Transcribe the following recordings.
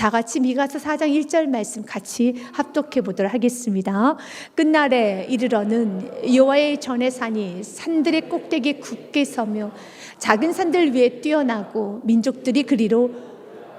다 같이 미가서 4장 1절 말씀 같이 합독해 보도록 하겠습니다. 끝날에 이르러는 여호와의 전의 산이 산들의 꼭대기에 굳게 서며 작은 산들 위에 뛰어나고 민족들이 그리로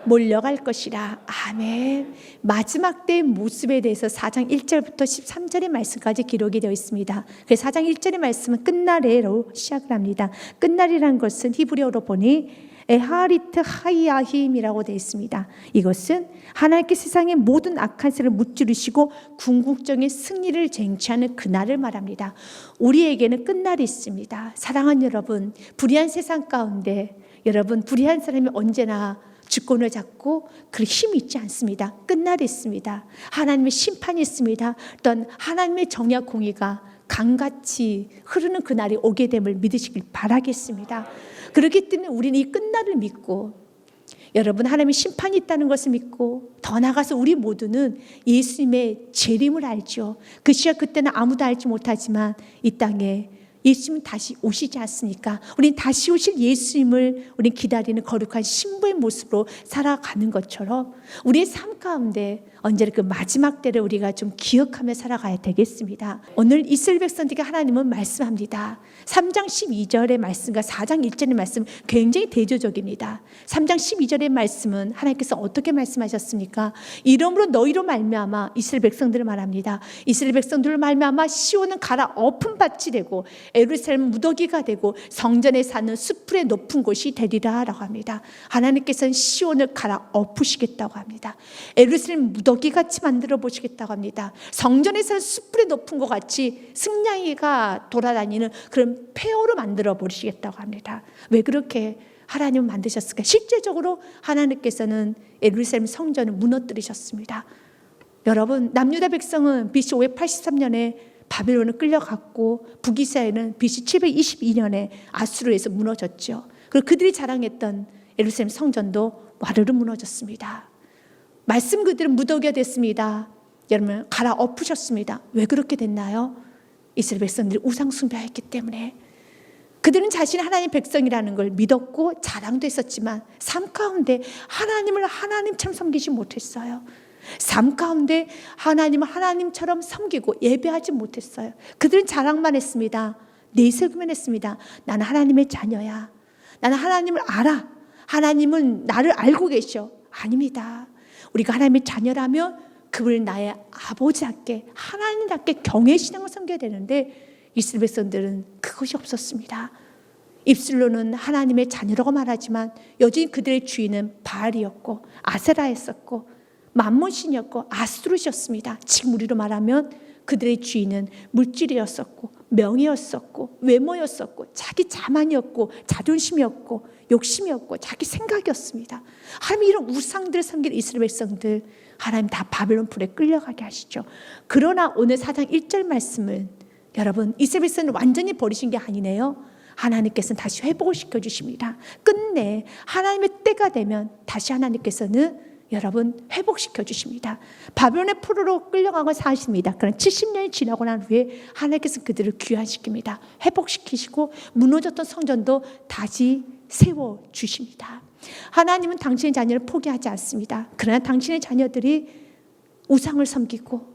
몰려갈 것이라. 아멘. 마지막 때의 모습에 대해서 4장 1절부터 13절의 말씀까지 기록이 되어 있습니다. 그래서 4장 1절의 말씀은 끝날에로 시작을 합니다. 끝날이라는 것은 히브리어로 보니 에하리트 하이아힘이라고 되어 있습니다. 이것은 하나님께 세상의 모든 악한 세를 무찌르시고 궁극적인 승리를 쟁취하는 그날을 말합니다. 우리에게는 끝날이 있습니다. 사랑하는 여러분, 불의한 세상 가운데 여러분, 불의한 사람이 언제나 주권을 잡고 그 힘이 있지 않습니다. 끝날이 있습니다. 하나님의 심판이 있습니다. 또한 하나님의 정의와 공의가 강같이 흐르는 그날이 오게 됨을 믿으시길 바라겠습니다. 그렇기 때문에 우리는 이 끝날을 믿고, 여러분, 하나님의 심판이 있다는 것을 믿고, 더 나아가서 우리 모두는 예수님의 재림을 알죠. 그 시각 그때는 아무도 알지 못하지만 이 땅에 예수님은 다시 오시지 않습니까? 우리는 다시 오실 예수님을 우리 기다리는 거룩한 신부의 모습으로 살아가는 것처럼 우리의 삶 가운데 언제나 그 마지막 때를 우리가 좀 기억하며 살아가야 되겠습니다. 오늘 이스라엘 백성들에게 하나님은 말씀합니다. 3장 12절의 말씀과 4장 1절의 말씀 굉장히 대조적입니다. 3장 12절의 말씀은 하나님께서 어떻게 말씀하셨습니까? 이러므로 너희로 말미암아, 이스라엘 백성들을 말합니다. 이스라엘 백성들을 말미암아 시온은 갈아엎은 밭이 되고 예루살렘은 무더기가 되고 성전에 사는 수풀의 높은 곳이 되리라 라고 합니다. 하나님께서는 시온을 갈아엎으시겠다고 합니다. 예루살렘 무더기같이 만들어 보시겠다고 합니다. 성전에서는 수풀이 높은 것 같이 승냥이가 돌아다니는 그런 폐허로 만들어 버리시겠다고 합니다. 왜 그렇게 하나님은 만드셨을까? 실제적으로 하나님께서는 예루살렘 성전을 무너뜨리셨습니다. 여러분, 남유다 백성은 BC 583년에 바벨론을 끌려갔고 북이스라엘은 BC 722년에 아수르에서 무너졌죠. 그리고 그들이 자랑했던 예루살렘 성전도 와르르 무너졌습니다. 말씀 그대로 무더기가 됐습니다. 여러분, 갈아엎으셨습니다. 왜 그렇게 됐나요? 이스라엘 백성들이 우상 숭배했기 때문에. 그들은 자신이 하나님 백성이라는 걸 믿었고 자랑도 했었지만 삶 가운데 하나님을 하나님처럼 섬기지 못했어요. 삶 가운데 하나님을 하나님처럼 섬기고 예배하지 못했어요. 그들은 자랑만 했습니다. 내세우기만 했습니다. 나는 하나님의 자녀야. 나는 하나님을 알아. 하나님은 나를 알고 계셔. 아닙니다. 우리가 하나님의 자녀라면 그분을 나의 아버지답게 하나님답게 경외신앙을 섬겨야 되는데 이스라엘 백성들은 그것이 없었습니다. 입술로는 하나님의 자녀라고 말하지만 여전히 그들의 주인은 바알이었고 아세라였었고 만몬신이었고 아스토롯이었습니다. 지금 우리로 말하면 그들의 주인은 물질이었었고 명예였었고 외모였었고 자기 자만이었고 자존심이었고 욕심이었고 자기 생각이었습니다. 하나님 이런 우상들을 섬기는 이스라엘 백성들 하나님 다 바벨론 불에 끌려가게 하시죠. 그러나 오늘 4장 1절 말씀은 여러분 이스라엘 백성을 완전히 버리신 게 아니네요. 하나님께서는 다시 회복을 시켜주십니다. 끝내 하나님의 때가 되면 다시 하나님께서는 여러분 회복시켜 주십니다. 바벨론의 포로로 끌려간 건 사실입니다. 그런 70년이 지나고 난 후에 하나님께서 그들을 귀환시킵니다. 회복시키시고 무너졌던 성전도 다시 세워주십니다. 하나님은 당신의 자녀를 포기하지 않습니다. 그러나 당신의 자녀들이 우상을 섬기고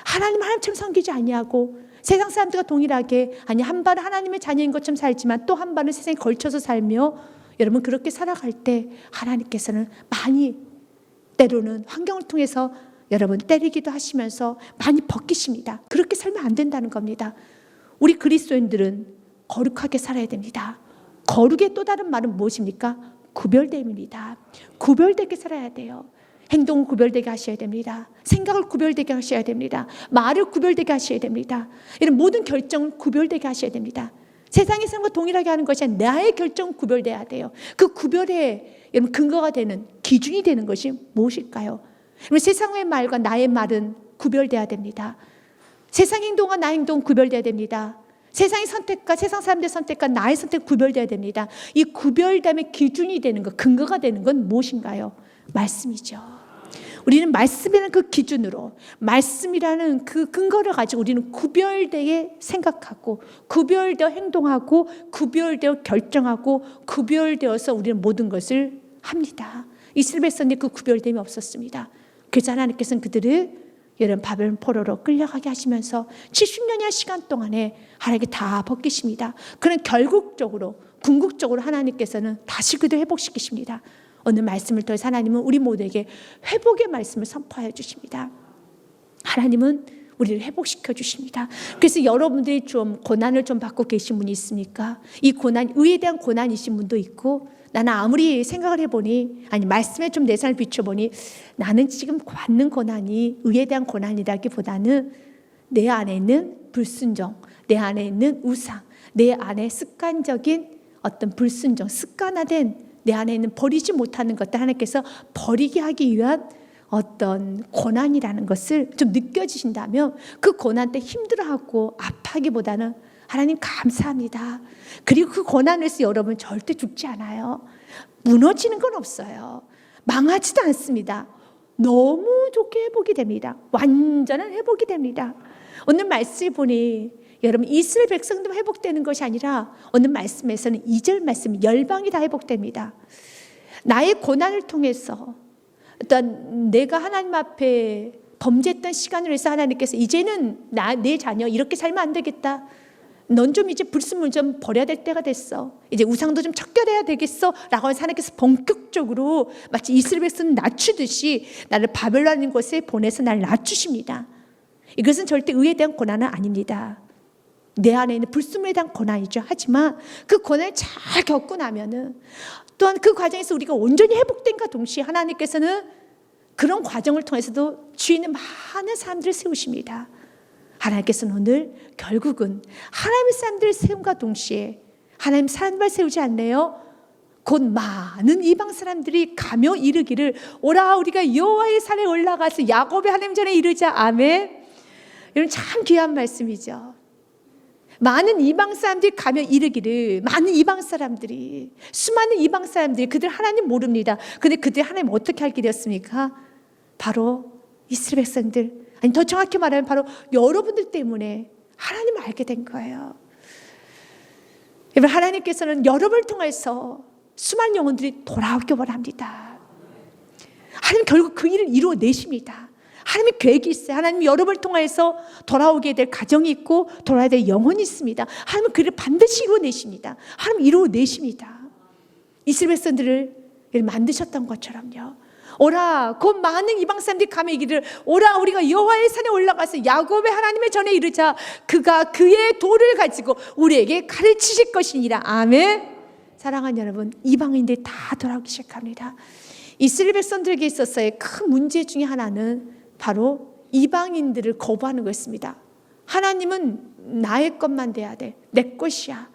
하나님처럼 섬기지 아니하고 세상 사람들과 동일하게 아니 한 발은 하나님의 자녀인 것처럼 살지만 또 한 발은 세상에 걸쳐서 살며 여러분 그렇게 살아갈 때 하나님께서는 많이 때로는 환경을 통해서 여러분 때리기도 하시면서 많이 벗기십니다. 그렇게 살면 안 된다는 겁니다. 우리 그리스도인들은 거룩하게 살아야 됩니다. 거룩의 또 다른 말은 무엇입니까? 구별됨입니다. 구별되게 살아야 돼요. 행동을 구별되게 하셔야 됩니다. 생각을 구별되게 하셔야 됩니다. 말을 구별되게 하셔야 됩니다. 이런 모든 결정을 구별되게 하셔야 됩니다. 세상의 사람과 동일하게 하는 것이 아니라 나의 결정은 구별돼야 돼요. 그 구별의 여러분 근거가 되는 기준이 되는 것이 무엇일까요? 세상의 말과 나의 말은 구별돼야 됩니다. 세상 행동과 나의 행동은 구별돼야 됩니다. 세상의 선택과 세상 사람들의 선택과 나의 선택 구별돼야 됩니다. 이 구별됨의 기준이 되는 것, 근거가 되는 건 무엇인가요? 말씀이죠. 우리는 말씀이라는 그 기준으로 말씀이라는 그 근거를 가지고 우리는 구별되게 생각하고 구별되어 행동하고 구별되어 결정하고 구별되어서 우리는 모든 것을 합니다. 이스라엘 백성들이 그 구별됨이 없었습니다. 그래서 하나님께서는 그들을 여러분 바벨론 포로로 끌려가게 하시면서 70년의 시간 동안에 하나님께 다 벗기십니다. 그런 결국적으로 궁극적으로 하나님께서는 다시 그들 회복시키십니다. 오늘 말씀을 통해서 하나님은 우리 모두에게 회복의 말씀을 선포하여 주십니다. 하나님은 우리를 회복시켜 주십니다. 그래서 여러분들이 좀 고난을 좀 받고 계신 분이 있습니까? 이 고난, 의에 대한 고난이신 분도 있고, 나는 아무리 생각을 해보니, 아니 말씀에 좀 내 삶을 비춰보니, 나는 지금 받는 고난이 의에 대한 고난이라기보다는 내 안에 있는 불순종, 내 안에 있는 우상, 내 안에 습관적인 어떤 불순종, 습관화된 내 안에 있는 버리지 못하는 것들 하나님께서 버리게 하기 위한 어떤 고난이라는 것을 좀 느껴지신다면 그 고난 때 힘들어하고 아파하기보다는 하나님 감사합니다. 그리고 그 고난에서 여러분 절대 죽지 않아요. 무너지는 건 없어요. 망하지도 않습니다. 너무 좋게 회복이 됩니다. 완전한 회복이 됩니다. 오늘 말씀을 보니 여러분 이스라엘 백성도 회복되는 것이 아니라 오늘 말씀에서는 2절 말씀 열방이 다 회복됩니다. 나의 고난을 통해서 어떤 내가 하나님 앞에 범죄했던 시간을 위해서 하나님께서 이제는 내 자녀 이렇게 살면 안 되겠다. 넌 좀 이제 불순물 좀 버려야 될 때가 됐어. 이제 우상도 좀 척결해야 되겠어. 라고 해서 하나님께서 본격적으로 마치 이스라엘 백성을 낮추듯이 나를 바벨론인 곳에 보내서 나를 낮추십니다. 이것은 절대 의에 대한 고난은 아닙니다. 내 안에 있는 불순물에 대한 고난이죠. 하지만 그 고난을 잘 겪고 나면은 또한 그 과정에서 우리가 온전히 회복된과 동시에 하나님께서는 그런 과정을 통해서도 주위 있는 많은 사람들을 세우십니다. 하나님께서는 오늘 결국은 하나님의 사람들을 세움과 동시에 하나님 사람들만 세우지 않네요. 곧 많은 이방 사람들이 가며 이르기를 오라 우리가 여호와의 산에 올라가서 야곱의 하나님 전에 이르자. 아멘. 여러분 참 귀한 말씀이죠. 많은 이방 사람들이 가며 이르기를, 많은 이방 사람들이, 수많은 이방 사람들이 그들 하나님 모릅니다. 근데 그들 하나님 어떻게 알게 되었습니까? 바로 이스라엘 백성들, 아니 더 정확히 말하면 바로 여러분들 때문에 하나님을 알게 된 거예요. 여러분 하나님께서는 여러분을 통해서 수많은 영혼들이 돌아오길 원합니다. 하나님 결국 그 일을 이루어내십니다. 하나님의 계획이 있어요. 하나님이 여러분을 통해서 돌아오게 될 가정이 있고 돌아야 될 영혼이 있습니다. 하나님은 그 일을 반드시 이루어내십니다. 하나님 이루어내십니다. 이스라엘 백성들을 만드셨던 것처럼요. 오라 곧 많은 이방 사람들이 가며 이기를 오라 우리가 여호와의 산에 올라가서 야곱의 하나님의 전에 이르자. 그가 그의 돌을 가지고 우리에게 가르치실 것이니라. 아멘. 사랑하는 여러분, 이방인들이 다 돌아오기 시작합니다. 이스라엘 백성들에게 있어서의 큰 문제 중에 하나는 바로 이방인들을 거부하는 것입니다. 하나님은 나의 것만 돼야 돼. 내 것이야.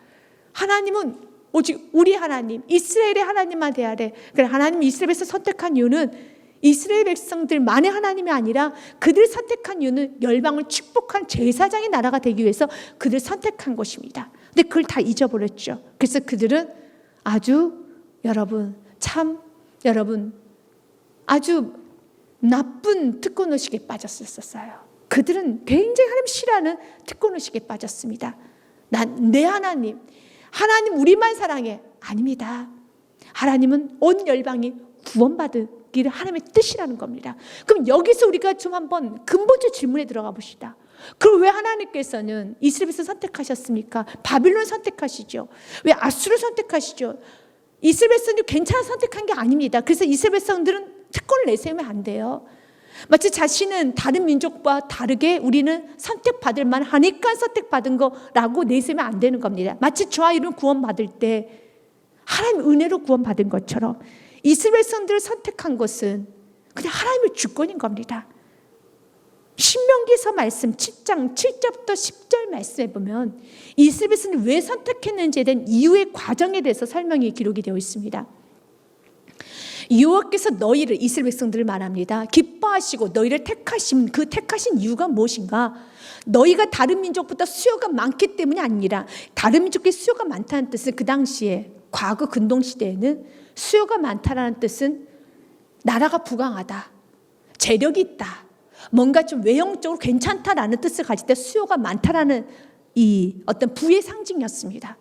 하나님은 오직 우리 하나님, 이스라엘의 하나님만 돼야 돼. 그래 하나님이 이스라엘 백성을 선택한 이유는 이스라엘 백성들만의 하나님이 아니라 그들 선택한 이유는 열방을 축복한 제사장의 나라가 되기 위해서 그들 선택한 것입니다. 근데 그걸 다 잊어버렸죠. 그래서 그들은 아주 여러분 아주 나쁜 특권의식에 빠졌었어요. 그들은 굉장히 하나님 싫어하는 특권의식에 빠졌습니다. 내 하나님 우리만 사랑해. 아닙니다. 하나님은 온 열방이 구원받기를 하나님의 뜻이라는 겁니다. 그럼 여기서 우리가 좀 한번 근본적 질문에 들어가 봅시다. 그럼 왜 하나님께서는 이스라엘을 선택하셨습니까? 바빌론 선택하시죠. 왜 아수르를 선택하시죠? 이스라엘 백성들이 괜찮아 선택한 게 아닙니다. 그래서 이스라엘 백성들은 특권을 내세우면 안 돼요. 마치 자신은 다른 민족과 다르게 우리는 선택받을 만하니까 선택받은 거라고 내세우면 안 되는 겁니다. 마치 저와 이런 구원받을 때 하나님 은혜로 구원받은 것처럼 이스라엘 백성들을 선택한 것은 그냥 하나님의 주권인 겁니다. 신명기서 말씀 7장 7절부터 10절 말씀에 보면 이스라엘 백성을 왜 선택했는지에 대한 이유의 과정에 대해서 설명이 기록이 되어 있습니다. 여호와께서 너희를 이스라엘 백성들을 말합니다. 기뻐하시고 너희를 택하신 그 택하신 이유가 무엇인가? 너희가 다른 민족보다 수요가 많기 때문이 아니라 다른 민족의 수요가 많다는 뜻은 그 당시에 과거 근동 시대에는 수요가 많다라는 뜻은 나라가 부강하다, 재력이 있다, 뭔가 좀 외형적으로 괜찮다라는 뜻을 가질 때 수요가 많다라는 이 어떤 부의 상징이었습니다.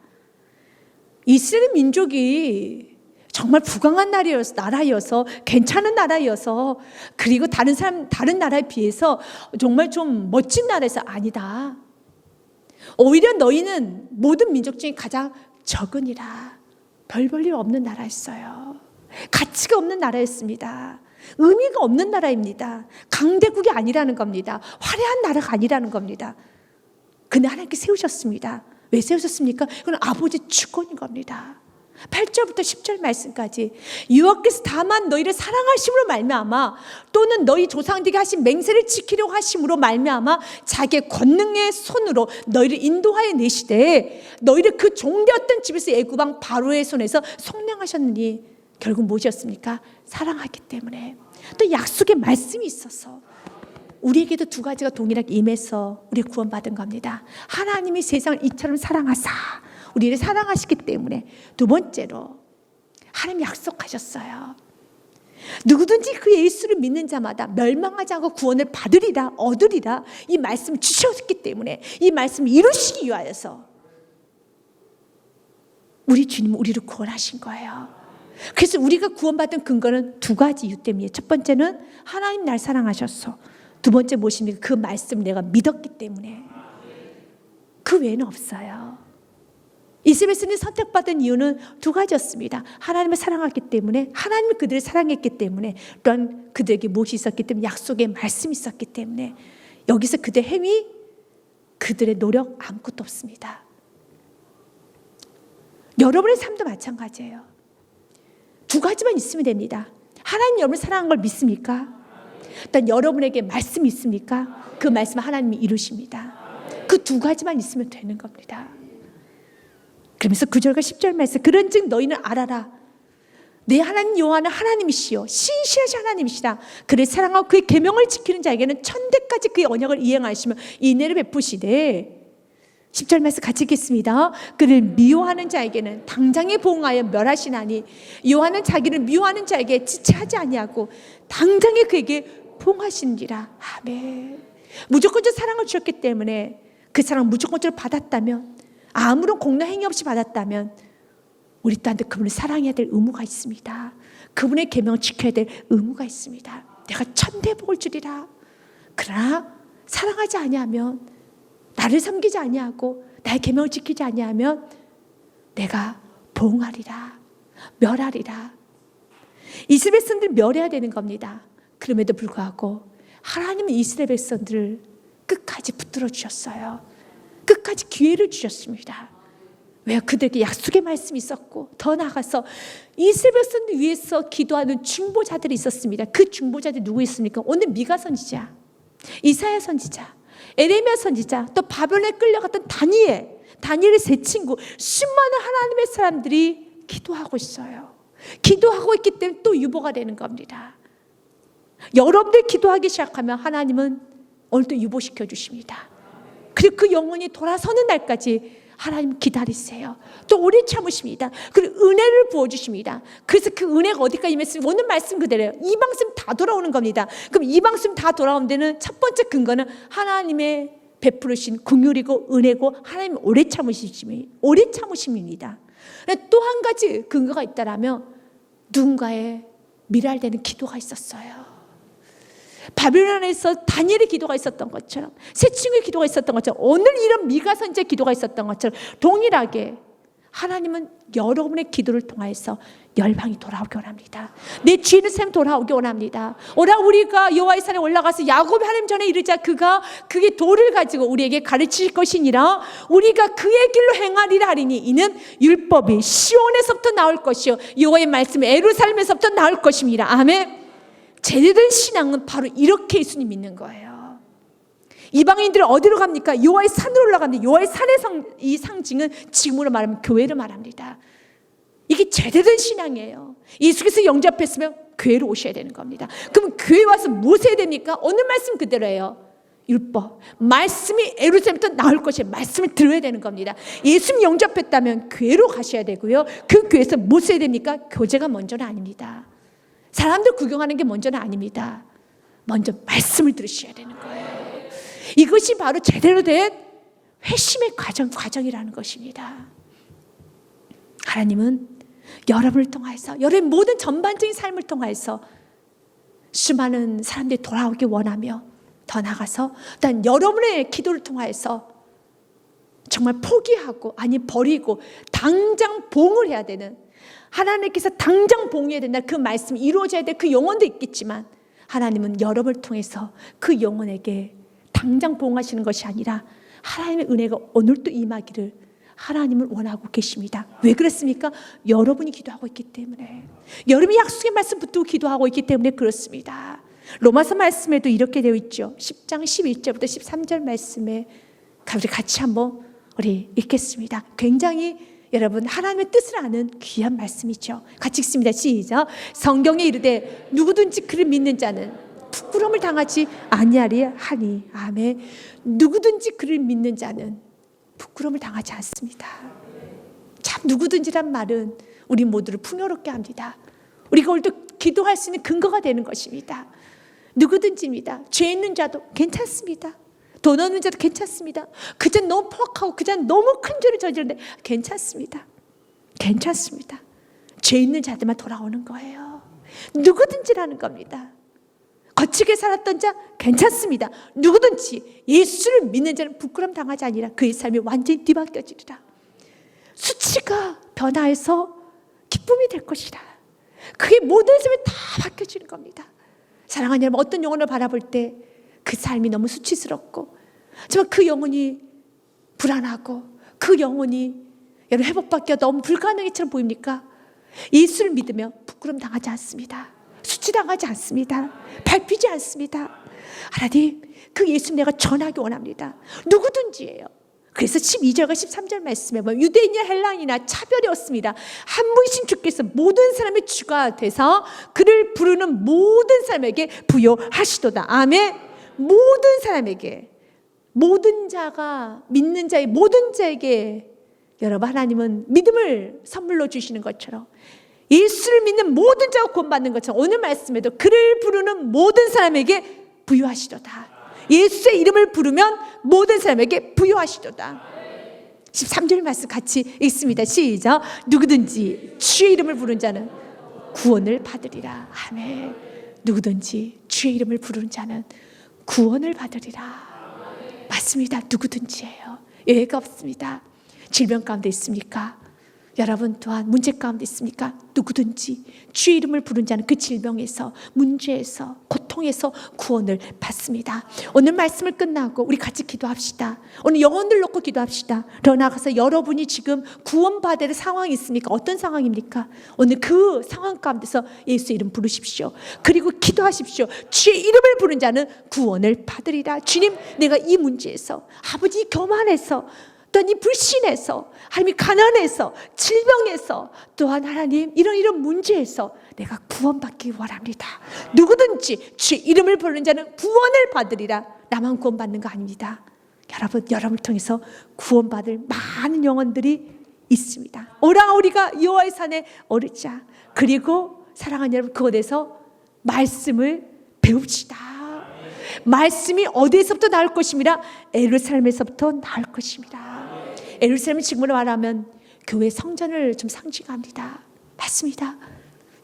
이스라엘 민족이 정말 부강한 나라여서 괜찮은 나라여서, 그리고 다른 나라에 비해서 정말 좀 멋진 나라에서 아니다. 오히려 너희는 모든 민족 중에 가장 적으니라. 별 볼 일 없는 나라였어요. 가치가 없는 나라였습니다. 의미가 없는 나라입니다. 강대국이 아니라는 겁니다. 화려한 나라가 아니라는 겁니다. 근데 하나님께 세우셨습니다. 왜 세우셨습니까? 그건 아버지 주권인 겁니다. 8절부터 10절 말씀까지, 여호와께서 다만 너희를 사랑하심으로 말미암아, 또는 너희 조상들에게 하신 맹세를 지키려고 하심으로 말미암아 자기의 권능의 손으로 너희를 인도하여 내시되 너희를 그 종되었던 집에서 애굽 왕 바로의 손에서 속량하셨느니, 결국 무엇이었습니까? 사랑하기 때문에. 또 약속의 말씀이 있어서 우리에게도 두 가지가 동일하게 임해서 우리 구원받은 겁니다. 하나님이 세상을 이처럼 사랑하사 우리를 사랑하시기 때문에. 두 번째로, 하나님 약속하셨어요. 누구든지 그 예수를 믿는 자마다 멸망하지 않고 구원을 받으리라, 얻으리라. 이 말씀을 주셨기 때문에, 이 말씀을 이루시기 위하여서 우리 주님은 우리를 구원하신 거예요. 그래서 우리가 구원받은 근거는 두 가지 이유 때문이에요. 첫 번째는 하나님 날 사랑하셨어. 두 번째 무엇입니까? 그 말씀을 내가 믿었기 때문에. 그 외에는 없어요. 이스라엘이 선택받은 이유는 두 가지였습니다. 하나님을 사랑했기 때문에, 하나님이 그들을 사랑했기 때문에, 또한 그들에게 무엇이 있었기 때문에, 약속의 말씀이 있었기 때문에. 여기서 그들의 행위, 그들의 노력 아무것도 없습니다. 여러분의 삶도 마찬가지예요. 두 가지만 있으면 됩니다. 하나님 여러분을 사랑하는 걸 믿습니까? 일단 여러분에게 말씀이 있습니까? 그 말씀을 하나님이 이루십니다. 그 두 가지만 있으면 되는 겁니다. 그러면서 9절과 10절 말씀, 그런즉 너희는 알아라. 내 하나님 여호와는 하나님이시요 신실하신 하나님이시라. 그를 사랑하고 그의 계명을 지키는 자에게는 천대까지 그의 언약을 이행하시며 인애를 베푸시되. 10절 말씀 같이 읽겠습니다. 그를 미워하는 자에게는 당장에 보응하여 멸하시나니, 여호와는 자기를 미워하는 자에게 지체하지 아니하고 당장에 그에게 보응하시니라. 아멘. 무조건적 사랑을 주셨기 때문에, 그 사랑을 무조건적으로 받았다면, 아무런 공로 행위 없이 받았다면, 우리 또한테 그분을 사랑해야 될 의무가 있습니다. 그분의 계명을 지켜야 될 의무가 있습니다. 내가 천대복을 주리라. 그러나 사랑하지 아니하면, 나를 섬기지 아니하고 나의 계명을 지키지 아니하면 내가 보응하리라, 멸하리라. 이스라엘 백성들 멸해야 되는 겁니다. 그럼에도 불구하고 하나님은 이스라엘 백성들을 끝까지 붙들어 주셨어요. 끝까지 기회를 주셨습니다. 왜? 그들에게 약속의 말씀이 있었고, 더 나아가서 이스라엘 백성들 위해서 기도하는 중보자들이 있었습니다. 그 중보자들이 누구 있습니까? 오늘 미가 선지자, 이사야 선지자, 에레미야 선지자, 또 바벨론에 끌려갔던 다니엘의 세 친구, 수많은 하나님의 사람들이 기도하고 있어요. 기도하고 있기 때문에 또 유보가 되는 겁니다. 여러분들이 기도하기 시작하면 하나님은 오늘도 유보시켜 주십니다. 그리고 그 영혼이 돌아서는 날까지 하나님 기다리세요. 또 오래 참으십니다. 그리고 은혜를 부어주십니다. 그래서 그 은혜가 어디까지 임했으면 오늘 말씀 그대로예요. 이 말씀 다 돌아오는 겁니다. 그럼 이 말씀 다 돌아오는 데는 첫 번째 근거는 하나님의 베푸르신 긍휼이고 은혜고, 하나님 오래 참으심입니다. 또 한 가지 근거가 있다라면 누군가의 미랄되는 기도가 있었어요. 바빌론에서 다니엘의 기도가 있었던 것처럼, 세 친구의 기도가 있었던 것처럼, 오늘 이런 미가 선지자의 기도가 있었던 것처럼 동일하게 하나님은 여러분의 기도를 통해서 열방이 돌아오기 원합니다. 내 죄는 샘 돌아오기 원합니다. 오라 우리가 여호와의 산에 올라가서 야곱의 하나님 전에 이르자 그게 돌을 가지고 우리에게 가르칠 것이니라. 우리가 그의 길로 행하리라 하리니 이는 율법이 시온에서부터 나올 것이요 여호와의 말씀이 예루살렘에서부터 나올 것입니다. 아멘. 제대된 신앙은 바로 이렇게 예수님 믿는 거예요. 이방인들은 어디로 갑니까? 여호와의 산으로 올라갑니다. 여호와의 산의 이 상징은 지금으로 말하면 교회를 말합니다. 이게 제대된 신앙이에요. 예수께서 영접했으면 교회로 오셔야 되는 겁니다. 그럼 교회 와서 무엇 해야 됩니까? 오늘 말씀 그대로예요. 율법, 말씀이 예루살렘부터 나올 것이에요. 말씀을 들어야 되는 겁니다. 예수님 영접했다면 교회로 가셔야 되고요. 그 교회에서 무엇 해야 됩니까? 교제가 먼저는 아닙니다. 사람들 구경하는 게 먼저는 아닙니다. 먼저 말씀을 들으셔야 되는 거예요. 이것이 바로 제대로 된 회심의 과정이라는 것입니다. 하나님은 여러분을 통해서, 여러분의 모든 전반적인 삶을 통해서 수많은 사람들이 돌아오길 원하며, 더 나아가서 일단 여러분의 기도를 통해서 정말 포기하고, 아니 버리고 당장 봉을 해야 되는, 하나님께서 당장 봉해야 된다, 그 말씀이 이루어져야 될 그 영혼도 있겠지만, 하나님은 여러분을 통해서 그 영혼에게 당장 봉하시는 것이 아니라 하나님의 은혜가 오늘도 임하기를 하나님은 원하고 계십니다. 왜 그렇습니까? 여러분이 기도하고 있기 때문에, 여러분이 약속의 말씀 붙들고 기도하고 있기 때문에 그렇습니다. 로마서 말씀에도 이렇게 되어 있죠. 10장 11절부터 13절 말씀에 우리 같이 한번 우리 읽겠습니다. 굉장히 여러분 하나님의 뜻을 아는 귀한 말씀이죠. 같이 읽습니다. 시작. 성경에 이르되 누구든지 그를 믿는 자는 부끄러움을 당하지 아니하리 하니. 아멘. 누구든지 그를 믿는 자는 부끄러움을 당하지 않습니다. 참, 누구든지란 말은 우리 모두를 풍요롭게 합니다. 우리가 오늘도 기도할 수 있는 근거가 되는 것입니다. 누구든지입니다. 죄 있는 자도 괜찮습니다. 돈 없는 자도 괜찮습니다. 그저 너무 포악하고 그저 너무 큰 죄를 저지르는데 괜찮습니다. 괜찮습니다. 죄 있는 자들만 돌아오는 거예요. 누구든지라는 겁니다. 거칠게 살았던 자 괜찮습니다. 누구든지 예수를 믿는 자는 부끄럼 당하지 아니라 그의 삶이 완전히 뒤바뀌어지리라. 수치가 변화해서 기쁨이 될 것이라. 그의 모든 삶이 다 바뀌어지는 겁니다. 사랑하는 여러분, 어떤 영혼을 바라볼 때 그 삶이 너무 수치스럽고 정말 그 영혼이 불안하고 그 영혼이 여러분 회복받기가 너무 불가능해처럼 보입니까? 예수를 믿으며 부끄럼 당하지 않습니다. 수치당하지 않습니다. 밟히지 않습니다. 하나님, 그 예수 내가 전하기 원합니다. 누구든지예요. 그래서 12절과 13절 말씀에 보면 유대인이나 헬라인이나 차별이 없습니다. 한 분이신 주께서 모든 사람의 주가 돼서 그를 부르는 모든 사람에게 부여하시도다. 아멘. 모든 사람에게, 모든 자가 믿는 자의 모든 자에게 여러분 하나님은 믿음을 선물로 주시는 것처럼 예수를 믿는 모든 자가 구원받는 것처럼 오늘 말씀에도 그를 부르는 모든 사람에게 부여하시도다. 예수의 이름을 부르면 모든 사람에게 부여하시도다. 13절 말씀 같이 읽습니다. 시작. 누구든지 주의 이름을 부르는 자는 구원을 받으리라. 아멘. 누구든지 주의 이름을 부르는 자는 구원을 받으리라. 맞습니다. 누구든지예요. 예외가 없습니다. 질병 가운데 있습니까? 여러분 또한 문제 가운데 있습니까? 누구든지 주의 이름을 부른 자는 그 질병에서, 문제에서, 고통에서 구원을 받습니다. 오늘 말씀을 끝나고 우리 같이 기도합시다. 오늘 영혼들 놓고 기도합시다. 더 나아가서 여러분이 지금 구원받을 상황이 있습니까? 어떤 상황입니까? 오늘 그 상황 가운데서 예수 이름 부르십시오. 그리고 기도하십시오. 주의 이름을 부른 자는 구원을 받으리라. 주님, 내가 이 문제에서, 아버지 교만해서, 또한 이 불신에서, 하나님 가난해서, 질병에서, 또한 하나님 이런 문제에서 내가 구원받기 원합니다. 누구든지 주의 이름을 부르는 자는 구원을 받으리라. 나만 구원받는 거 아닙니다. 여러분을 통해서 구원받을 많은 영혼들이 있습니다. 오라 우리가 여호와의 산에 오르자. 그리고 사랑하는 여러분, 그곳에서 말씀을 배웁시다. 말씀이 어디에서부터 나올 것입니다. 예루살렘에서부터 나올 것입니다. 예루살렘 지금으로 말하면 교회 성전을 좀 상징합니다. 맞습니다.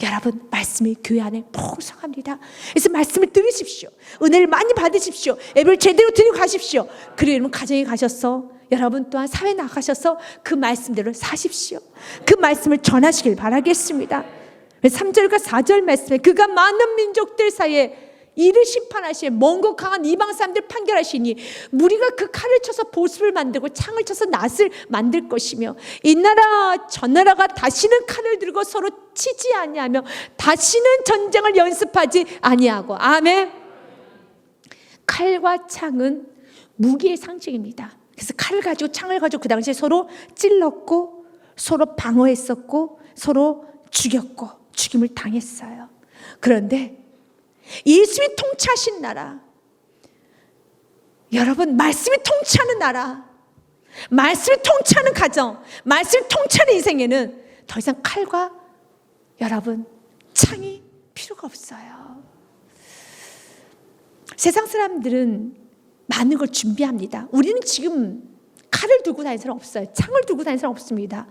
여러분, 말씀이 교회 안에 풍성합니다. 그래서 말씀을 들으십시오. 은혜를 많이 받으십시오. 예배를 제대로 드리고 가십시오. 그리고 여러분 가정에 가셔서, 여러분 또한 사회에 나가셔서 그 말씀대로 사십시오. 그 말씀을 전하시길 바라겠습니다. 3절과 4절 말씀에 그가 많은 민족들 사이에 이를 심판하시에 먼 곳 강한 이방 사람들 판결하시니 무리가 그 칼을 쳐서 보습을 만들고 창을 쳐서 낫을 만들 것이며 이 나라 저 나라가 다시는 칼을 들고 서로 치지 아니하며 다시는 전쟁을 연습하지 아니하고. 아멘. 칼과 창은 무기의 상징입니다. 그래서 칼을 가지고 창을 가지고 그 당시에 서로 찔렀고 서로 방어했었고 서로 죽였고 죽임을 당했어요. 그런데 예수님이 통치하신 나라, 여러분 말씀이 통치하는 나라, 말씀이 통치하는 가정, 말씀이 통치하는 인생에는 더 이상 칼과 여러분 창이 필요가 없어요. 세상 사람들은 많은 걸 준비합니다. 우리는 지금 칼을 들고 다니는 사람 없어요. 창을 들고 다니는 사람 없습니다.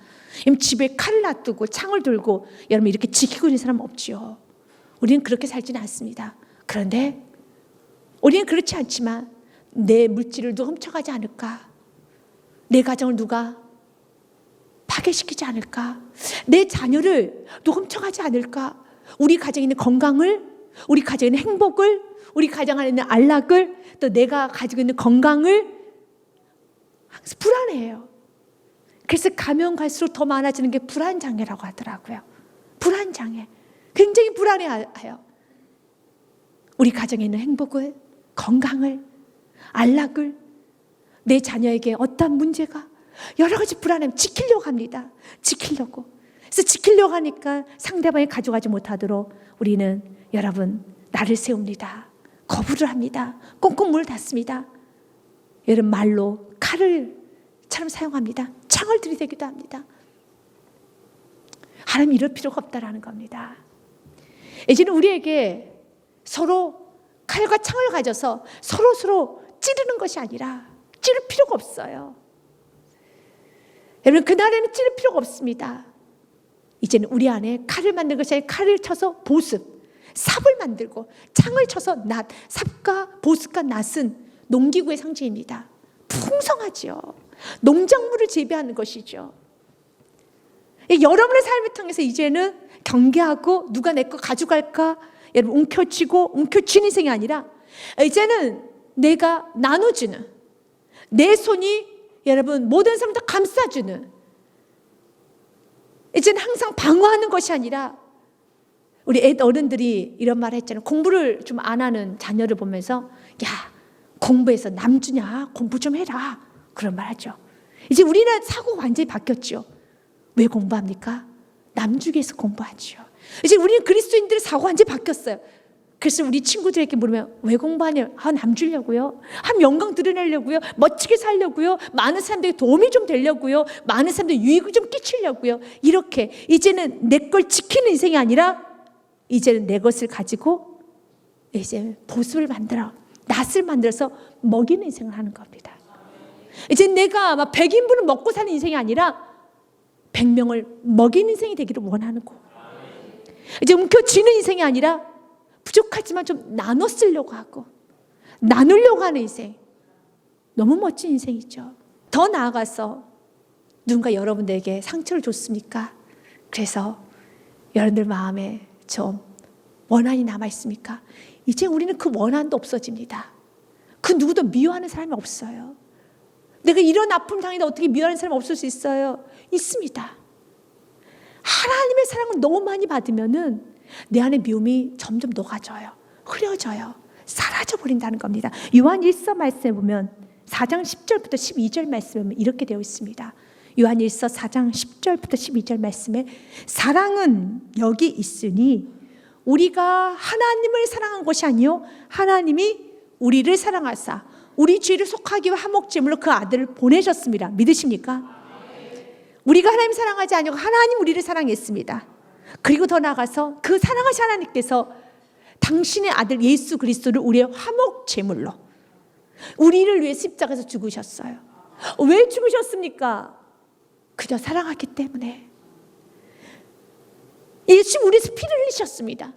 집에 칼을 놔두고 창을 들고 여러분 이렇게 지키고 있는 사람 없지요. 우리는 그렇게 살지는 않습니다. 그런데 우리는 그렇지 않지만 내 물질을 누가 훔쳐가지 않을까? 내 가정을 누가 파괴시키지 않을까? 내 자녀를 누가 훔쳐가지 않을까? 우리 가정에 있는 건강을, 우리 가정에 있는 행복을, 우리 가정 안에 있는 안락을, 또 내가 가지고 있는 건강을 항상 불안해해요. 그래서 가면 갈수록 더 많아지는 게 불안장애라고 하더라고요. 불안장애. 굉장히 불안해해요. 우리 가정에 있는 행복을, 건강을, 안락을, 내 자녀에게 어떤 문제가 여러 가지 불안함 지키려고 합니다. 지키려고. 그래서 지키려고 하니까 상대방이 가져가지 못하도록 우리는 여러분 나를 세웁니다. 거부를 합니다. 꽁꽁 문을 닫습니다. 여러분 말로 칼을처럼 사용합니다. 창을 들이대기도 합니다. 하나님 이럴 필요가 없다라는 겁니다. 이제는 우리에게 서로 칼과 창을 가져서 서로 찌르는 것이 아니라 찌를 필요가 없어요. 여러분 그날에는 찌를 필요가 없습니다. 이제는 우리 안에 칼을 만든 것이 아니라 칼을 쳐서 보습, 삽을 만들고 창을 쳐서 낫, 삽과 보습과 낫은 농기구의 상징입니다. 풍성하죠. 농작물을 재배하는 것이죠. 여러분의 삶을 통해서 이제는 경계하고 누가 내 거 가져갈까 여러분 움켜쥐고 움켜쥐는 인생이 아니라 이제는 내가 나눠주는 내 손이 여러분 모든 사람 다 감싸주는 이제는 항상 방어하는 것이 아니라 우리 어른들이 이런 말을 했잖아요. 공부를 좀 안 하는 자녀를 보면서 야 공부해서 남주냐 공부 좀 해라 그런 말 하죠. 이제 우리는 사고가 완전히 바뀌었죠. 왜 공부합니까? 남주기 위해서 공부하죠. 이제 우리는 그리스도인들의 사고가 완전히 바뀌었어요. 그래서 우리 친구들에게 물으면 왜 공부하냐? 남 주려고요. 영광 드러내려고요. 멋지게 살려고요. 많은 사람들에게 도움이 좀 되려고요. 많은 사람들 유익을 좀 끼치려고요. 이렇게 이제는 내 걸 지키는 인생이 아니라 이제는 내 것을 가지고 이제 보습을 만들어 낫을 만들어서 먹이는 인생을 하는 겁니다. 이제 내가 막 100인분을 먹고 사는 인생이 아니라 100명을 먹이는 인생이 되기를 원하는 거. 이제 움켜쥐는 인생이 아니라 부족하지만 좀 나눠 쓰려고 하고 나누려고 하는 인생. 너무 멋진 인생이죠. 더 나아가서 누군가 여러분들에게 상처를 줬습니까? 그래서 여러분들 마음에 좀 원한이 남아있습니까? 이제 우리는 그 원한도 없어집니다. 그 누구도 미워하는 사람이 없어요. 내가 이런 아픔 당했는데 어떻게 미워하는 사람이 없을 수 있어요? 있습니다. 하나님의 사랑을 너무 많이 받으면은 내 안에 미움이 점점 녹아져요. 흐려져요. 사라져버린다는 겁니다. 요한 1서 말씀에 보면 4장 10절부터 12절 말씀에 보면 이렇게 되어 있습니다. 요한 1서 4장 10절부터 12절 말씀에 사랑은 여기 있으니 우리가 하나님을 사랑한 것이 아니요 하나님이 우리를 사랑하사 우리 죄를 속하기 위해 화목제물로 그 아들을 보내셨습니다. 믿으십니까? 우리가 하나님 사랑하지 아니고 하나님 우리를 사랑했습니다. 그리고 더 나아가서 그 사랑하신 하나님께서 당신의 아들 예수 그리스도를 우리의 화목제물로 우리를 위해 십자가에서 죽으셨어요. 왜 죽으셨습니까? 그저 사랑하기 때문에. 예수 우리에서 피를 흘리셨습니다.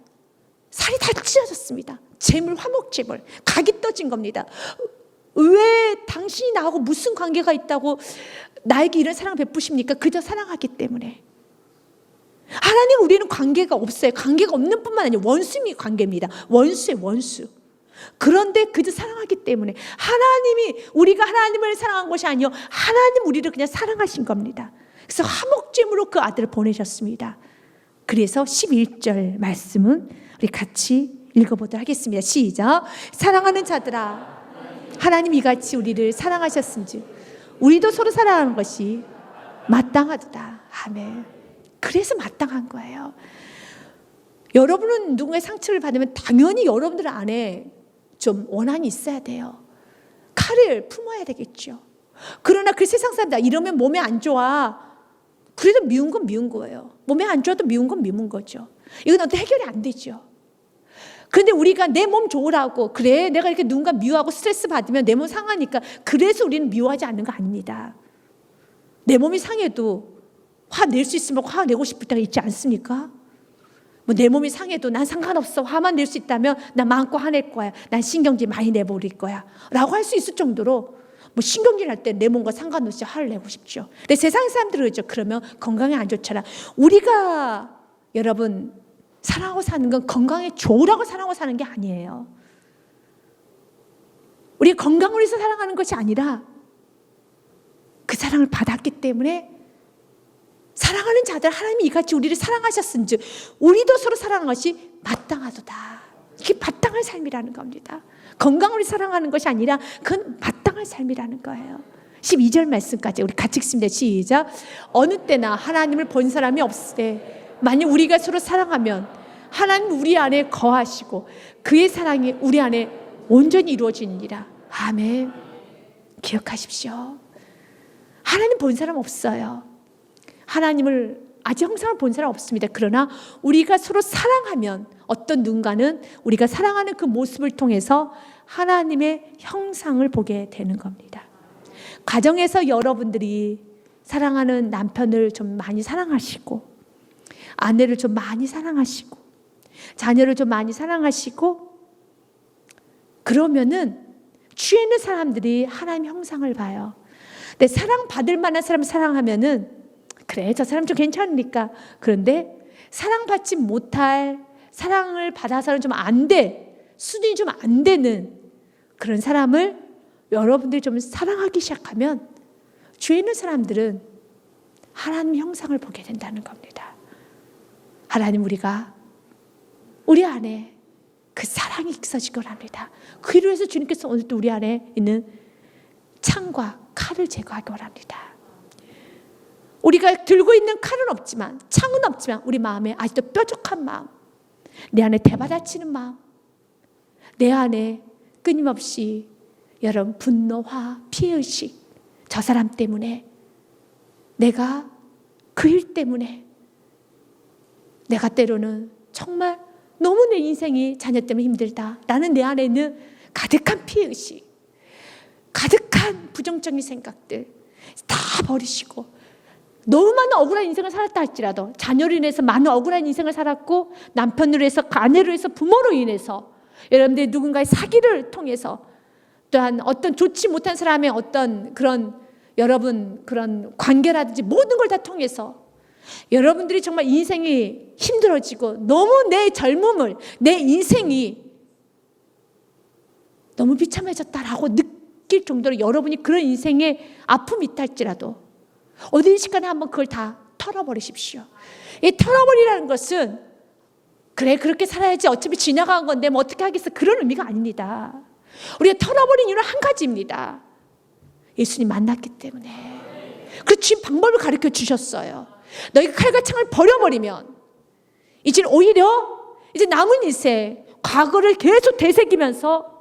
살이 다 찢어졌습니다. 제물 화목제물 각이 떠진 겁니다. 왜 당신이 나하고 무슨 관계가 있다고 나에게 이런 사랑을 베푸십니까? 그저 사랑하기 때문에. 하나님 우리는 관계가 없어요. 관계가 없는 뿐만 아니라 원수의 관계입니다. 원수의 원수. 그런데 그저 사랑하기 때문에 하나님이 우리가 하나님을 사랑한 것이 아니요 하나님 우리를 그냥 사랑하신 겁니다. 그래서 화목제물로 그 아들을 보내셨습니다. 그래서 11절 말씀은 우리 같이 읽어보도록 하겠습니다. 시작. 사랑하는 자들아 하나님 이같이 우리를 사랑하셨은즉 우리도 서로 사랑하는 것이 마땅하도다. 아멘. 그래서 마땅한 거예요. 여러분은 누군가의 상처를 받으면 당연히 여러분들 안에 좀 원한이 있어야 돼요. 칼을 품어야 되겠죠. 그러나 그 세상 사람들 이러면 몸에 안 좋아. 그래도 미운 건 미운 거예요. 몸에 안 좋아도 미운 건 미운 거죠. 이건 어떻게 해결이 안 되죠. 그런데 우리가 내 몸 좋으라고 그래 내가 이렇게 누군가 미워하고 스트레스 받으면 내 몸 상하니까 그래서 우리는 미워하지 않는 거 아닙니다. 내 몸이 상해도 화낼 수 있으면 화내고 싶을 때가 있지 않습니까? 뭐 내 몸이 상해도 난 상관없어. 화만 낼 수 있다면 난 마음껏 화낼 거야. 난 신경질 많이 내버릴 거야. 라고 할 수 있을 정도로 뭐 신경질 날 때 내 몸과 상관없이 화를 내고 싶죠. 근데 세상 사람들은 그러죠. 그러면 건강에 안 좋잖아. 우리가 여러분 사랑하고 사는 건 건강에 좋으라고 사랑하고 사는 게 아니에요. 우리가 건강을 위해서 사랑하는 것이 아니라 그 사랑을 받았기 때문에 사랑하는 자들 하나님이 이같이 우리를 사랑하셨은즉 우리도 서로 사랑하는 것이 마땅하도다. 이게 마땅한 삶이라는 겁니다. 건강을 사랑하는 것이 아니라 그건 마땅한 삶이라는 거예요. 12절 말씀까지 우리 같이 읽습니다. 시작. 어느 때나 하나님을 본 사람이 없으되 만약 우리가 서로 사랑하면 하나님 우리 안에 거하시고 그의 사랑이 우리 안에 온전히 이루어지니라. 아멘. 기억하십시오. 하나님 본 사람 없어요. 하나님을 아직 형상을 본 사람 없습니다. 그러나 우리가 서로 사랑하면 어떤 누군가는 우리가 사랑하는 그 모습을 통해서 하나님의 형상을 보게 되는 겁니다. 가정에서 여러분들이 사랑하는 남편을 좀 많이 사랑하시고 아내를 좀 많이 사랑하시고 자녀를 좀 많이 사랑하시고 그러면은 주위에 있는 사람들이 하나님 형상을 봐요. 근데 사랑받을 만한 사람을 사랑하면은 그래 저 사람 좀 괜찮으니까. 그런데 사랑받지 못할 사랑을 받아서는 좀 안 돼 수준이 좀 안 되는 그런 사람을 여러분들이 좀 사랑하기 시작하면 주위에 있는 사람들은 하나님 형상을 보게 된다는 겁니다. 하나님 우리 안에 그 사랑이 있어지기 원합니다. 그로 해서 주님께서 오늘도 우리 안에 있는 창과 칼을 제거하기 원합니다. 우리가 들고 있는 칼은 없지만 창은 없지만 우리 마음에 아직도 뾰족한 마음, 내 안에 대받아치는 마음, 내 안에 끊임없이 여러분 분노와 피해의식, 저 사람 때문에 내가 그 일 때문에 내가 때로는 정말 너무 내 인생이 자녀 때문에 힘들다. 나는 내 안에 있는 가득한 피해의식, 가득한 부정적인 생각들 다 버리시고 너무 많은 억울한 인생을 살았다 할지라도 자녀로 인해서 많은 억울한 인생을 살았고 남편으로 해서 아내로 해서 부모로 인해서 여러분들이 누군가의 사기를 통해서 또한 어떤 좋지 못한 사람의 어떤 그런 여러분 그런 관계라든지 모든 걸 다 통해서 여러분들이 정말 인생이 힘들어지고 너무 내 젊음을 내 인생이 너무 비참해졌다라고 느낄 정도로 여러분이 그런 인생의 아픔이 있다 할지라도 어디 시간에 한번 그걸 다 털어버리십시오. 이 털어버리라는 것은 그래 그렇게 살아야지 어차피 지나간 건데 뭐 어떻게 하겠어 그런 의미가 아닙니다. 우리가 털어버린 이유는 한 가지입니다. 예수님 만났기 때문에. 그래서 주님 방법을 가르쳐 주셨어요. 너희가 칼과 창을 버려버리면 이제 오히려 이제 남은 인생 과거를 계속 되새기면서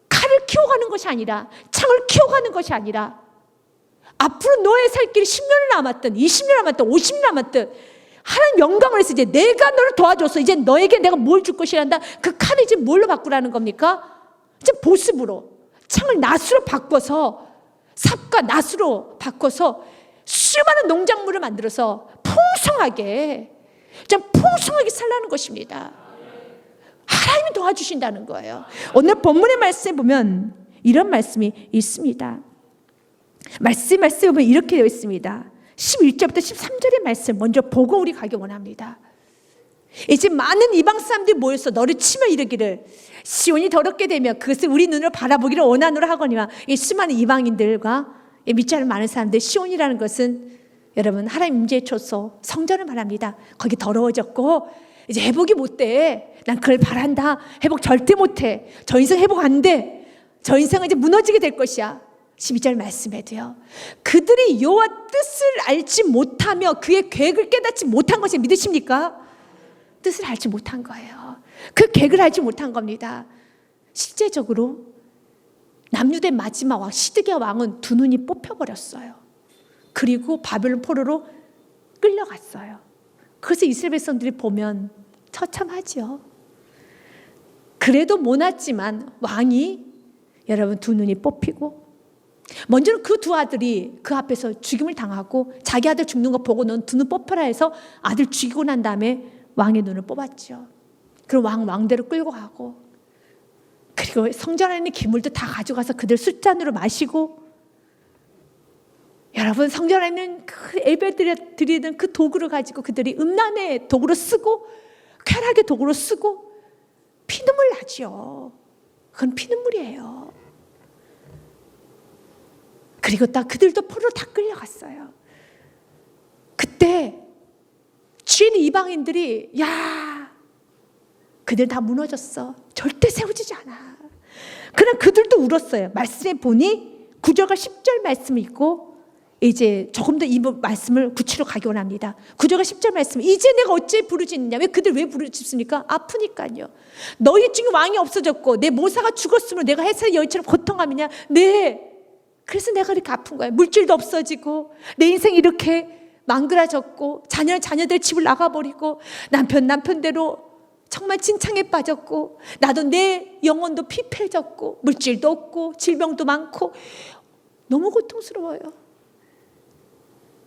칼을 키워가는 것이 아니라 창을 키워가는 것이 아니라 앞으로 너의 살 길이 10년이 남았든 20년 남았든 50년 남았든 하나님 영광을 해서 이제 내가 너를 도와줘서 이제 너에게 내가 뭘 줄 것이란다. 그 칼을 이제 뭘로 바꾸라는 겁니까? 이제 보습으로 창을 낫으로 바꿔서 삽과 낫으로 바꿔서 수많은 농작물을 만들어서 풍성하게 좀 풍성하게 살라는 것입니다. 하나님이 도와주신다는 거예요. 오늘 본문의 말씀에 보면 이런 말씀이 있습니다. 말씀에 보면 이렇게 되어 있습니다. 11절부터 13절의 말씀 먼저 보고 우리 가기 원합니다. 이제 많은 이방 사람들이 모여서 너를 치며 이르기를 시온이 더럽게 되면 그것을 우리 눈으로 바라보기를 원하노라 하거니와 이 수많은 이방인들과 믿지 않는 많은 사람들 시온이라는 것은 여러분 하나님 임재의 초소 성전을 말합니다. 거기 더러워졌고 이제 회복이 못돼. 난 그걸 바란다. 회복 절대 못해. 저 인생 회복 안 돼. 저 인생은 이제 무너지게 될 것이야. 12절 말씀에도요. 그들이 여호와 뜻을 알지 못하며 그의 계획을 깨닫지 못한 것을 믿으십니까? 뜻을 알지 못한 거예요. 그 계획을 알지 못한 겁니다. 실제적으로 남유대 마지막 왕 시드기야 왕은 두 눈이 뽑혀버렸어요. 그리고 바벨론 포로로 끌려갔어요. 그래서 이스라엘 백성들이 보면 처참하죠. 그래도 모났지만 왕이 여러분 두 눈이 뽑히고 먼저는 그 두 아들이 그 앞에서 죽임을 당하고 자기 아들 죽는 거 보고 넌 두 눈 뽑혀라 해서 아들 죽이고 난 다음에 왕의 눈을 뽑았죠. 그럼 왕대로 끌고 가고, 그리고 성전 안에 있는 기물도 다 가져가서 그들 술잔으로 마시고, 여러분 성전 안에 있는 그 예배 드리는 그 도구를 가지고 그들이 음란의 도구로 쓰고 쾌락의 도구로 쓰고 피눈물 나죠. 그건 피눈물이에요. 그리고 그들도 포로로 다 끌려갔어요. 그때 주인 이방인들이 그들 다 무너졌어. 절대 세워지지 않아. 그러나 그들도 울었어요. 말씀에 보니 9절과 10절 말씀이 있고, 이제 조금 더 이 말씀을 구치로 가기 원합니다. 9절과 10절 말씀, 이제 내가 어찌 부르짖느냐. 그들 왜 부르짖습니까? 아프니까요. 너희 중에 왕이 없어졌고 내 모사가 죽었으므로 내가 해살의 여인처럼 고통하느냐. 네, 그래서 내가 이렇게 아픈 거야. 물질도 없어지고 내 인생이 이렇게 망그라졌고 자녀들 집을 나가버리고 남편대로 정말 진창에 빠졌고 나도 내 영혼도 피폐해졌고 물질도 없고 질병도 많고 너무 고통스러워요.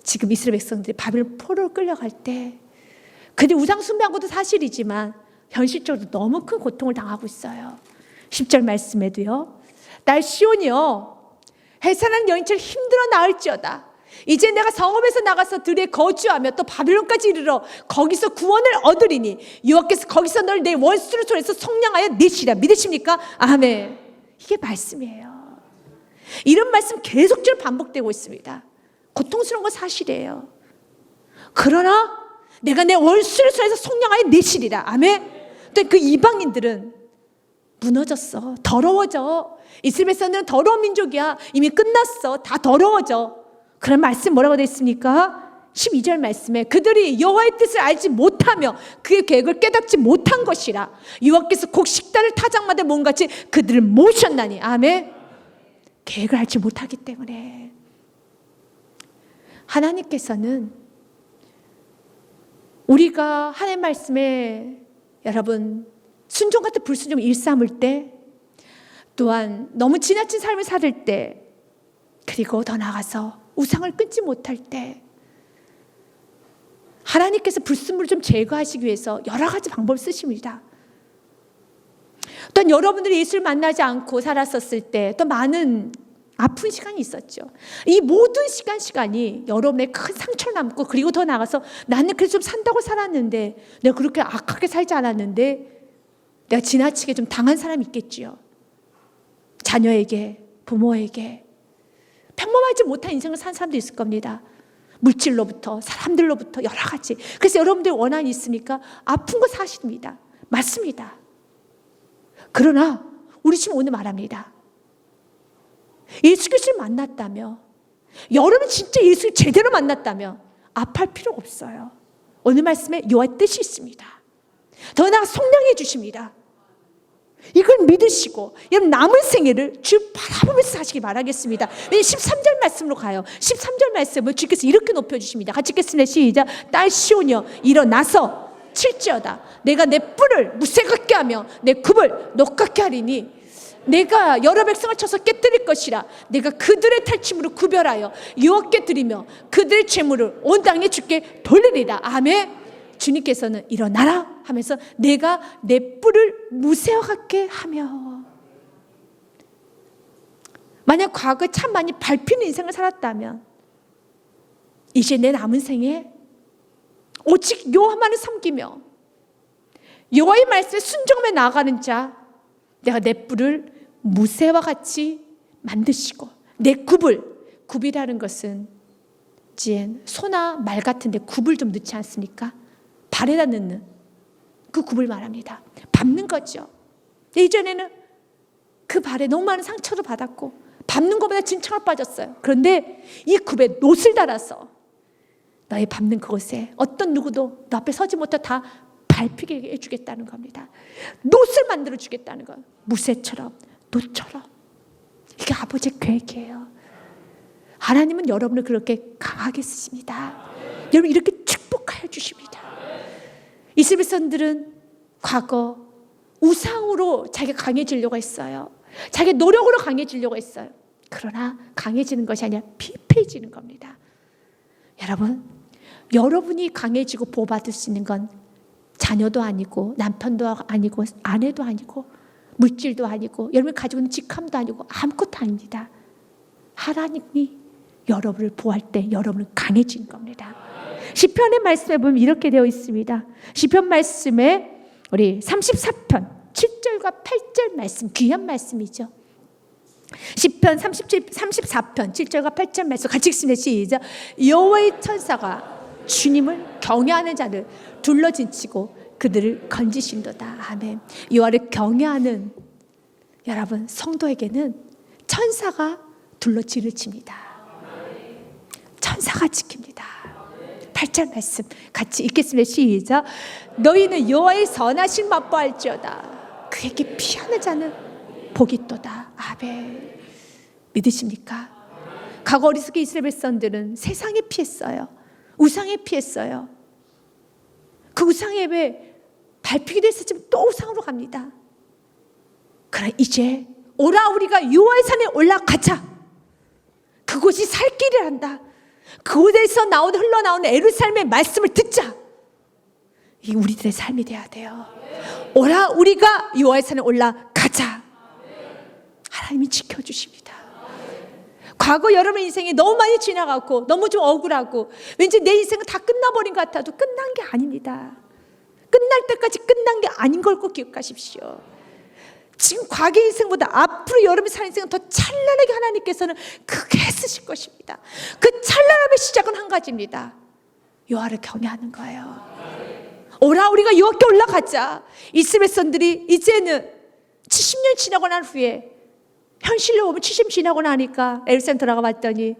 지금 이스라엘 백성들이 바벨론 포로로 끌려갈 때 그들 우상 숭배한 것도 사실이지만 현실적으로 너무 큰 고통을 당하고 있어요. 10절 말씀에도요, 딸 시온이여 해산한 여인처럼 힘들어 나을지어다. 이제 내가 성읍에서 나가서 들에 거주하며 또 바빌론까지 이르러 거기서 구원을 얻으리니 여호와께서 거기서 널 내 원수로 손에서 속량하여 내시라. 믿으십니까? 아멘. 이게 말씀이에요. 이런 말씀 계속적으로 반복되고 있습니다. 고통스러운 건 사실이에요. 그러나 내가 내 원수를 손에서 속량하여 내시리라. 아멘. 또 그 이방인들은 무너졌어. 더러워져. 이스라엘 백성들은 더러운 민족이야. 이미 끝났어. 다 더러워져. 그런 말씀 뭐라고 되어 있습니까? 12절 말씀에 그들이 여호와의 뜻을 알지 못하며 그의 계획을 깨닫지 못한 것이라. 여호와께서 곡 식단을 타작마다 몸같이 그들을 모으셨나니. 아멘. 계획을 알지 못하기 때문에 하나님께서는 우리가 하나님 말씀에 여러분 순종 같은 불순종을 일삼을 때, 또한 너무 지나친 삶을 살을 때, 그리고 더 나아가서 우상을 끊지 못할 때 하나님께서 불순물을 좀 제거하시기 위해서 여러 가지 방법을 쓰십니다. 또한 여러분들이 예수를 만나지 않고 살았었을 때 또 많은 아픈 시간이 있었죠. 이 모든 시간이 여러분의 큰 상처를 남고, 그리고 더 나아가서 나는 그래서 좀 산다고 살았는데 내가 그렇게 악하게 살지 않았는데 내가 지나치게 좀 당한 사람이 있겠지요. 자녀에게, 부모에게 평범하지 못한 인생을 산 사람도 있을 겁니다. 물질로부터, 사람들로부터 여러 가지. 그래서 여러분들 원한이 있습니까? 아픈 거 사실입니다. 맞습니다. 그러나 우리 지금 오늘 말합니다. 예수 그리스도를 만났다며, 여러분 진짜 예수를 제대로 만났다며 아파할 필요가 없어요. 오늘 말씀에 여호와의 뜻이 있습니다. 더 나아가 속량해 주십니다. 이걸 믿으시고 여러분 남은 생애를 주 바라보면서 사시기 바라겠습니다. 왜냐하면 13절 말씀으로 가요. 13절 말씀을 주께서 이렇게 높여주십니다. 같이 읽겠습니다. 시작. 딸 시온이여 일어나서 칠지어다. 내가 내 뿔을 무쇠같게 하며 내 굽을 녹같게 하리니 내가 여러 백성을 쳐서 깨뜨릴 것이라. 내가 그들의 탈취물을 구별하여 여호와께 드리며 그들의 죄물을 온 땅에 주께 돌리리라. 아멘. 주님께서는 일어나라 하면서 내가 내 뿔을 무쇠와 같게 하며, 만약 과거에 참 많이 밟히는 인생을 살았다면 이제 내 남은 생에 오직 여호와만을 섬기며 여호와의 말씀에 순종하며 나아가는 자, 내가 내 뿔을 무쇠와 같이 만드시고 내 굽이라는 것은 소나 말 같은데 굽을 좀 넣지 않습니까? 발에다 넣는 그 굽을 말합니다. 밟는 거죠. 예전에는 그 발에 너무 많은 상처를 받았고 밟는 것보다 진창을 빠졌어요. 그런데 이 굽에 놋을 달아서 너의 밟는 그곳에 어떤 누구도 너 앞에 서지 못해 다 밟히게 해주겠다는 겁니다. 놋을 만들어 주겠다는 거예요. 무쇠처럼, 놋처럼. 이게 아버지의 계획이에요. 하나님은 여러분을 그렇게 강하게 쓰십니다. 여러분 이렇게 축복하여 주십니다. 이스라엘 백성들은 과거 우상으로 자기가 강해지려고 했어요. 자기 노력으로 강해지려고 했어요. 그러나 강해지는 것이 아니라 피폐해지는 겁니다. 여러분, 여러분이 강해지고 보호받을 수 있는 건 자녀도 아니고 남편도 아니고 아내도 아니고 물질도 아니고 여러분이 가지고 있는 직함도 아니고 아무것도 아닙니다. 하나님이 여러분을 보호할 때 여러분은 강해진 겁니다. 시편의 말씀에 보면 이렇게 되어 있습니다. 시편 말씀에 우리 34편 7절과 8절 말씀, 귀한 말씀이죠. 시편 34편 7절과 8절 말씀 같이 읽습니다. 시작. 여호와의 천사가 주님을 경외하는 자를 둘러진치고 그들을 건지신도다. 아멘. 여호와를 경외하는 여러분 성도에게는 천사가 둘러지를 칩니다. 천사가 지킵니다. 8절 말씀 같이 읽겠습니다. 시작. 너희는 여호와의 선하신 맛보할지어다. 그에게 피하는 자는 복이 있도다. 아멘. 믿으십니까? 과거 어리석게 이스라엘 백성들은 세상에 피했어요. 우상에 피했어요. 그 우상에 왜 밟히기도 했었지만 또 우상으로 갑니다. 그러나 이제 오라 우리가 여호와의 산에 올라가자. 그곳이 살 길을 한다. 그곳에서 흘러나오는 예루살렘의 말씀을 듣자. 이 우리들의 삶이 돼야 돼요. 오라 우리가 여호와의 산에 올라가자. 하나님이 지켜주십니다. 과거 여러분 인생이 너무 많이 지나갔고 너무 좀 억울하고 왠지 내 인생은 다 끝나버린 것 같아도 끝난 게 아닙니다. 끝날 때까지 끝난 게 아닌 걸 꼭 기억하십시오. 지금 과거 인생보다 앞으로 여러분의 살 인생은 더 찬란하게 하나님께서는 크게 쓰실 것입니다. 그 찬란함의 시작은 한 가지입니다. 여호와를 경외하는 거예요. 오라 우리가 여호와께 올라가자. 이스라엘 백성들이 이제는 70년 지나고 난 후에 현실로 보면 70년 지나고 나니까 예루살렘 들어가 봤더니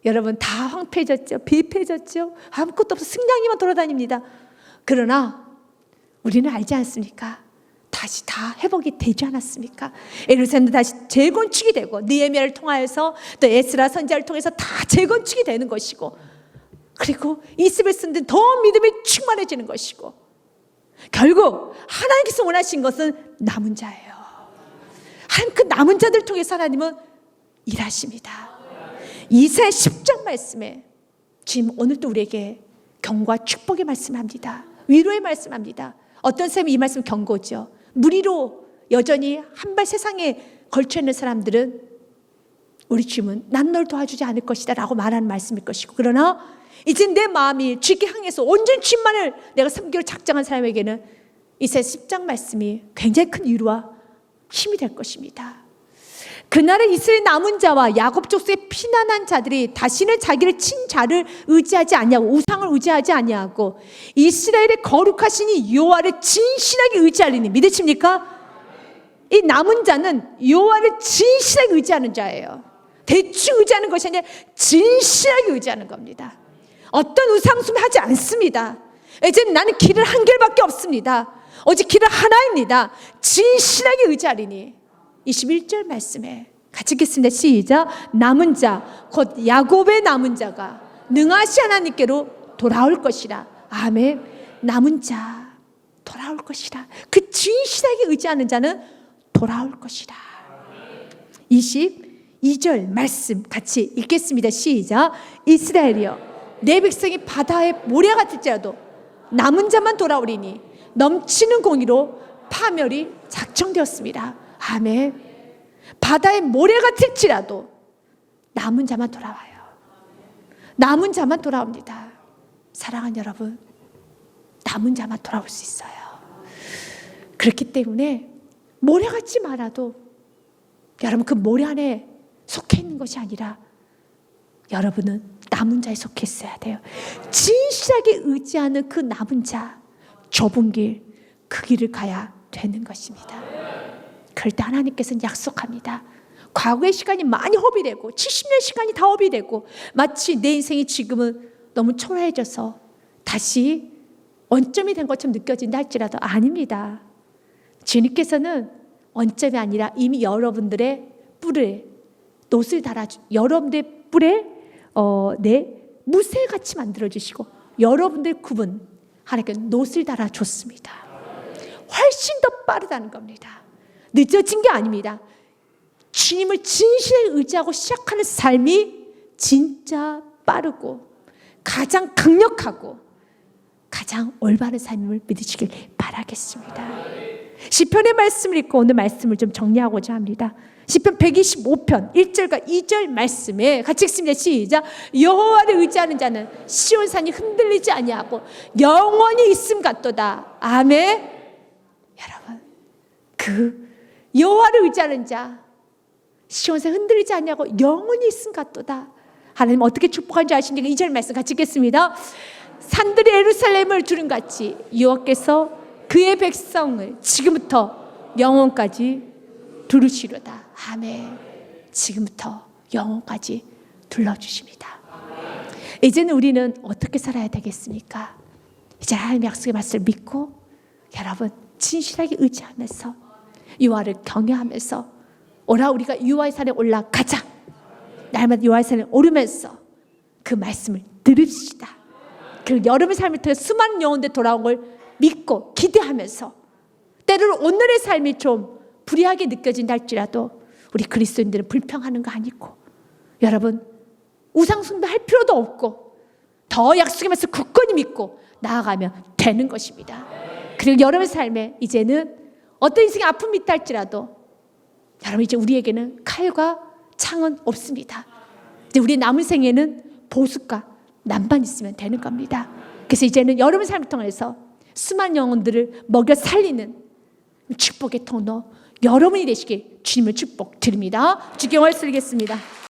여러분 다 황폐해졌죠. 비폐해졌죠. 아무것도 없어 승냥이만 돌아다닙니다. 그러나 우리는 알지 않습니까? 다시 다 회복이 되지 않았습니까? 예루살렘도 다시 재건축이 되고 느헤미야를 통하여서 또 에스라 선지자를 통해서 다 재건축이 되는 것이고 그리고 이스라엘 백성들은 더 믿음이 충만해지는 것이고 결국 하나님께서 원하신 것은 남은 자예요. 하나님 그 남은 자들 통해서 하나님은 일하십니다. 이사야 10장 말씀에 지금 오늘도 우리에게 경고와 축복의 말씀합니다. 위로의 말씀합니다. 어떤 사람이 이 말씀 경고죠. 무리로 여전히 한 발 세상에 걸쳐있는 사람들은 우리 주님은 난 널 도와주지 않을 것이다 라고 말하는 말씀일 것이고 그러나 이제 내 마음이 주께 향해서 온전히 주님만을 내가 섬기기로 작정한 사람에게는 이사야 10장 말씀이 굉장히 큰 위로와 힘이 될 것입니다. 그날에 이스라엘 남은 자와 야곱 족속의 피난한 자들이 다시는 자기를 친 자를 의지하지 아니하고 우상을 의지하지 아니하고 이스라엘의 거룩하시니 여호와를 진실하게 의지하리니 믿으십니까? 이 남은 자는 여호와를 진실하게 의지하는 자예요. 대충 의지하는 것이 아니라 진실하게 의지하는 겁니다. 어떤 우상숭배 하지 않습니다. 이제 나는 길을 한 길밖에 없습니다. 오직 길은 하나입니다. 진실하게 의지하리니 21절 말씀에 같이 읽겠습니다. 시작. 남은 자 곧 야곱의 남은 자가 능하시 하나님께로 돌아올 것이라. 아멘. 남은 자 돌아올 것이라. 그 진실하게 의지하는 자는 돌아올 것이라. 22절 말씀 같이 읽겠습니다. 시작. 이스라엘이여 내 백성이 바다의 모래 같을지라도 남은 자만 돌아오리니 넘치는 공의로 파멸이 작정되었습니다. 아멘. 바다의 모래 같을지라도 남은 자만 돌아와요. 남은 자만 돌아옵니다. 사랑하는 여러분, 남은 자만 돌아올 수 있어요. 그렇기 때문에 모래 같지 말아도 여러분 그 모래 안에 속해 있는 것이 아니라 여러분은 남은 자에 속해 있어야 돼요. 진실하게 의지하는 그 남은 자, 좁은 길, 그 길을 가야 되는 것입니다. 그럴 때 하나님께서는 약속합니다. 과거의 시간이 많이 허비되고 70년 시간이 다 허비되고 마치 내 인생이 지금은 너무 초라해져서 다시 원점이 된 것처럼 느껴진다 할지라도 아닙니다. 주님께서는 원점이 아니라 이미 여러분들의 뿔에 놋을 달아 여러분들의 뿔에 무쇠같이 만들어주시고 여러분들 굽은 하나님께 놋을 달아줬습니다. 훨씬 더 빠르다는 겁니다. 늦어진 게 아닙니다. 주님을 진실에 의지하고 시작하는 삶이 진짜 빠르고 가장 강력하고 가장 올바른 삶을 믿으시길 바라겠습니다. 시편의 말씀을 읽고 오늘 말씀을 좀 정리하고자 합니다. 시편 125편 1절과 2절 말씀에 같이 읽습니다. 시작. 여호와를 의지하는 자는 시온산이 흔들리지 아니하고 영원히 있음 같도다. 아멘. 여러분, 그 여호와를 의지하는 자 시온산 흔들리지 아니하고 영원히 있음 같도다. 하나님 어떻게 축복한지 아십니까? 2절 말씀 같이 읽겠습니다. 산들이 예루살렘을 두른같이 여호와께서 그의 백성을 지금부터 영원까지 두르시려다. 아멘. 지금부터 영원까지 둘러주십니다. 이제는 우리는 어떻게 살아야 되겠습니까? 이제 하나님의 약속의 말씀을 믿고 여러분 진실하게 의지하면서 여호와를 경외하면서 오라 우리가 여호와의 산에 올라가자. 날마다 여호와의 산에 오르면서 그 말씀을 들읍시다. 그리고 여러분의 삶을 통해 수많은 영혼들 돌아온 걸 믿고 기대하면서 때로는 오늘의 삶이 좀 불리하게 느껴진다 할지라도 우리 그리스도인들은 불평하는 거 아니고 여러분 우상 숭배할 필요도 없고 더 약속의 말씀 굳건히 믿고 나아가면 되는 것입니다. 그리고 여러분의 삶에 이제는 어떤 인생의 아픔이 있다 할지라도 여러분 이제 우리에게는 칼과 창은 없습니다. 이제 우리 남은 생에는 보습과 남만 있으면 되는 겁니다. 그래서 이제는 여러분 삶을 통해서 수많은 영혼들을 먹여 살리는 축복의 통로 여러분이 되시길 주님을 축복드립니다. 주께 말씀드리겠습니다.